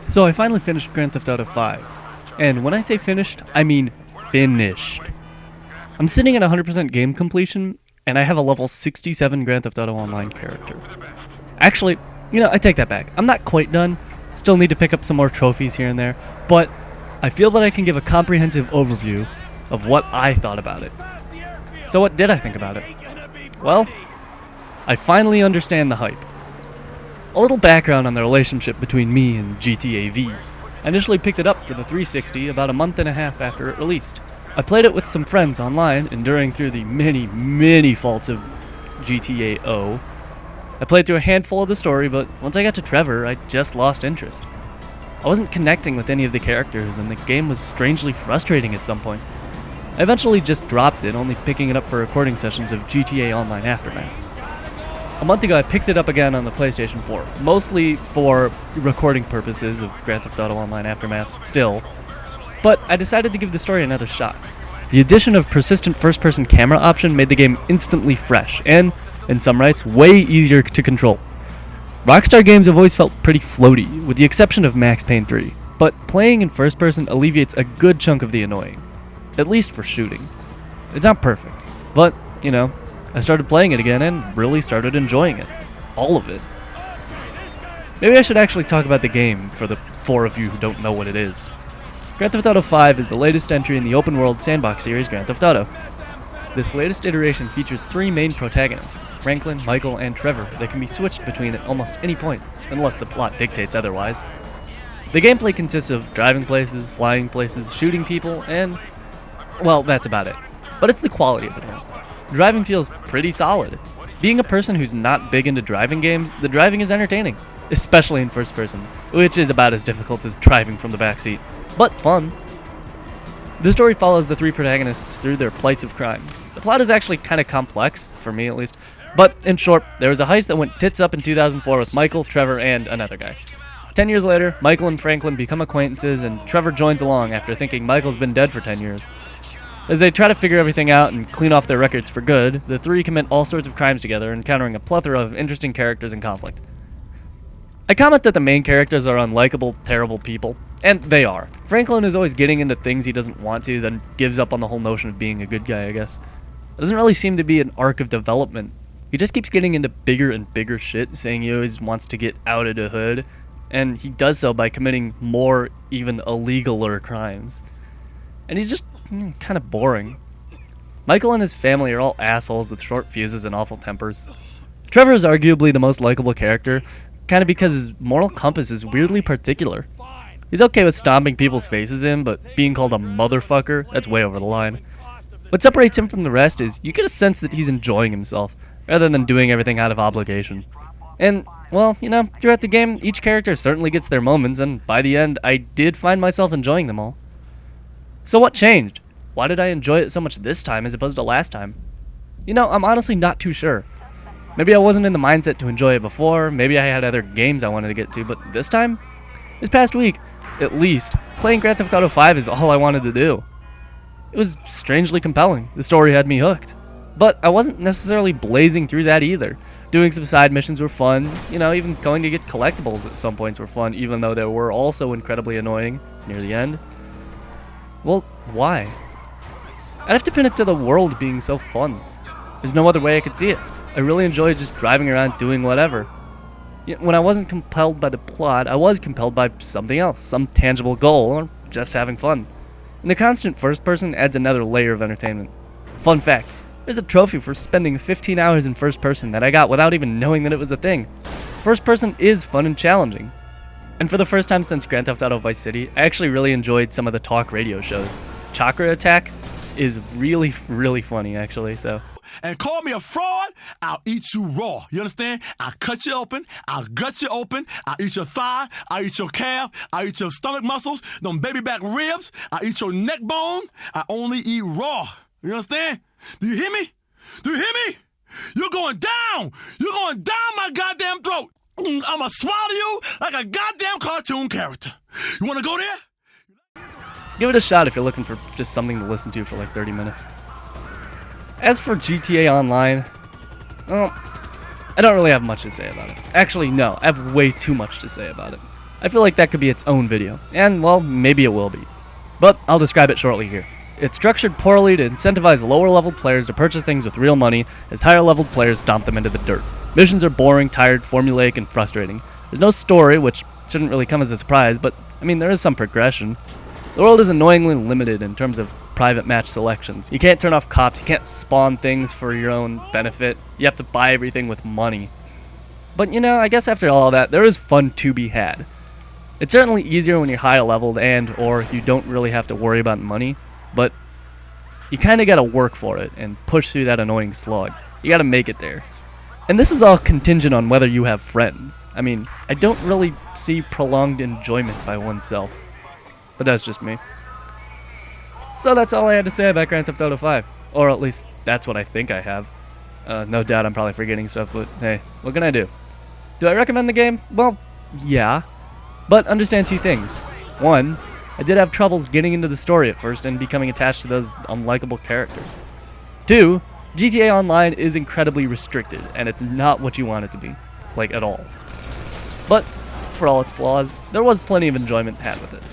So I finally finished Grand Theft Auto 5. And when I say finished, I mean finished. I'm sitting at 100% game completion, and I have a level 67 Grand Theft Auto Online character. Actually, I take that back. I'm not quite done. Still need to pick up some more trophies here and there, but I feel that I can give a comprehensive overview of what I thought about it. So what did I think about it? Well, I finally understand the hype. A little background on the relationship between me and GTA V. I initially picked it up for the 360 about a month and a half after it released. I played it with some friends online, enduring through the many faults of GTA O. I played through a handful of the story, but once I got to Trevor, I just lost interest. I wasn't connecting with any of the characters, and the game was strangely frustrating at some points. I eventually just dropped it, only picking it up for recording sessions of GTA Online Aftermath. A month ago, I picked it up again on the PlayStation 4, mostly for recording purposes of Grand Theft Auto Online Aftermath still, but I decided to give the story another shot. The addition of persistent first-person camera option made the game instantly fresh, and, in some rights, way easier to control. Rockstar games have always felt pretty floaty, with the exception of Max Payne 3, but playing in first-person alleviates a good chunk of the annoying, at least for shooting. It's not perfect, but, I started playing it again and really started enjoying it. All of it. Maybe I should actually talk about the game for the four of you who don't know what it is. Grand Theft Auto 5 is the latest entry in the open-world sandbox series Grand Theft Auto. This latest iteration features three main protagonists, Franklin, Michael, and Trevor, that can be switched between at almost any point, unless the plot dictates otherwise. The gameplay consists of driving places, flying places, shooting people, and, well, that's about it. But it's the quality of it all. Driving feels pretty solid. Being a person who's not big into driving games, the driving is entertaining, especially in first person, which is about as difficult as driving from the backseat, but fun. The story follows the three protagonists through their plights of crime. The plot is actually kind of complex, for me at least, but in short, there was a heist that went tits up in 2004 with Michael, Trevor, and another guy. 10 years later, Michael and Franklin become acquaintances, and Trevor joins along after thinking Michael's been dead for 10 years. As they try to figure everything out and clean off their records for good, the three commit all sorts of crimes together, encountering a plethora of interesting characters and conflict. I comment that the main characters are unlikable, terrible people, and they are. Franklin is always getting into things he doesn't want to, then gives up on the whole notion of being a good guy, I guess. It doesn't really seem to be an arc of development. He just keeps getting into bigger and bigger shit, saying he always wants to get out of the hood, and he does so by committing more, even illegaler crimes. And he's just kind of boring. Michael and his family are all assholes with short fuses and awful tempers. Trevor is arguably the most likable character, kind of because his moral compass is weirdly particular. He's okay with stomping people's faces in, but being called a motherfucker, that's way over the line. What separates him from the rest is you get a sense that he's enjoying himself, rather than doing everything out of obligation. And, well, throughout the game, each character certainly gets their moments, and by the end, I did find myself enjoying them all. So what changed? Why did I enjoy it so much this time as opposed to last time? I'm honestly not too sure. Maybe I wasn't in the mindset to enjoy it before, maybe I had other games I wanted to get to, but this time? This past week, at least, playing Grand Theft Auto 5 is all I wanted to do. It was strangely compelling. The story had me hooked. But I wasn't necessarily blazing through that either. Doing some side missions were fun, even going to get collectibles at some points were fun, even though they were also incredibly annoying near the end. Well, why? I'd have to pin it to the world being so fun. There's no other way I could see it. I really enjoyed just driving around doing whatever. When I wasn't compelled by the plot, I was compelled by something else, some tangible goal, or just having fun. And the constant first person adds another layer of entertainment. Fun fact, there's a trophy for spending 15 hours in first person that I got without even knowing that it was a thing. First person is fun and challenging. And for the first time since Grand Theft Auto Vice City, I actually really enjoyed some of the talk radio shows. Chakra Attack is really funny, actually, so. And call me a fraud, I'll eat you raw. You understand? I'll cut you open, I'll gut you open, I'll eat your thigh, I'll eat your calf, I'll eat your stomach muscles, them baby back ribs, I'll eat your neck bone. I only eat raw. You understand? Do you hear me? Do you hear me? You're going down! You're going down my goddamn throat! I'ma swallow you like a goddamn cartoon character. You wanna go there? Give it a shot if you're looking for just something to listen to for like 30 minutes. As for GTA Online, well, I don't really have much to say about it. Actually, no, I have way too much to say about it. I feel like that could be its own video, and well, maybe it will be. But I'll describe it shortly here. It's structured poorly to incentivize lower level players to purchase things with real money as higher level players stomp them into the dirt. Missions are boring, tired, formulaic, and frustrating. There's no story, which shouldn't really come as a surprise, but I mean there is some progression. The world is annoyingly limited in terms of private match selections. You can't turn off cops, you can't spawn things for your own benefit, you have to buy everything with money. But you know, I guess after all that, there is fun to be had. It's certainly easier when you're high leveled and or you don't really have to worry about money, but you kinda gotta work for it and push through that annoying slog. You gotta make it there. And this is all contingent on whether you have friends. I mean, I don't really see prolonged enjoyment by oneself. But that's just me. So that's all I had to say about Grand Theft Auto 5. Or at least that's what I think I have. No doubt I'm probably forgetting stuff, but hey, what can I do? Do I recommend the game? Well, yeah. But understand two things. One, I did have troubles getting into the story at first and becoming attached to those unlikable characters. Two, GTA Online is incredibly restricted, and it's not what you want it to be. Like, at all. But, for all its flaws, there was plenty of enjoyment had with it.